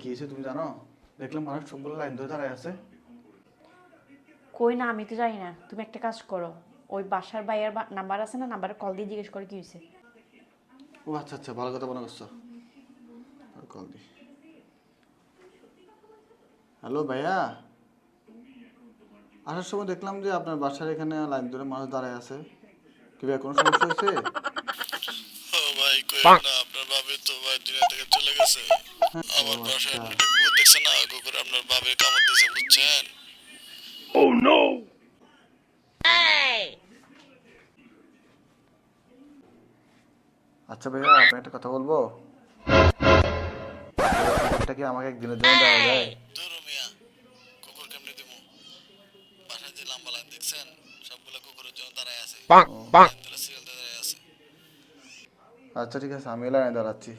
কি হয়েছে তুমি জানো? দেখলাম মানুষ সবগুলো লাইন ধরে দাঁড়ায় আছে। কই না, আমি তো জানি না। তুমি একটা কাজ করো, ওই বাসার ভাইয়ের নাম্বার আছে না, নাম্বারে কল দিয়ে জিজ্ঞেস করে কি হয়েছে। ও আচ্ছা আচ্ছা, ভালো কথা মনে করছো। কল দি। হ্যালো ভাইয়া, আসার সময় দেখলাম যে আপনার বাসার এখানে লাইন ধরে মানুষ দাঁড়ায় আছে। কি ভাই কোনো সমস্যা হয়েছে? ও ভাই কইেন না, আপনার ভাবি তো ভাই দুনিয়া থেকে চলে গেছে। ও আমার বাসায় আচ্ছা একটা কুকুর দেখছে না, কুকুর আপনার ভাবির কামড় দিয়েছে বুঝছেন। আচ্ছা ভাইয়া, আপনার একটা কথা বলবো। কুকুরটা কি আমাকে একদিনের জন্য দেওয়া যায়? ধরো মিয়া, কুকুর কেমনে দিমু? বাসায় যে লম্বা লাইন দেখছেন, সবগুলা কুকুরের জন্য দাঁড়ায় আছে। ও লাইন ধরে সিরিয়াল দিয়ে দাঁড়ায় আছে। আচ্ছা ঠিক আছে, আমি লাইনে দাঁড়াচ্ছি।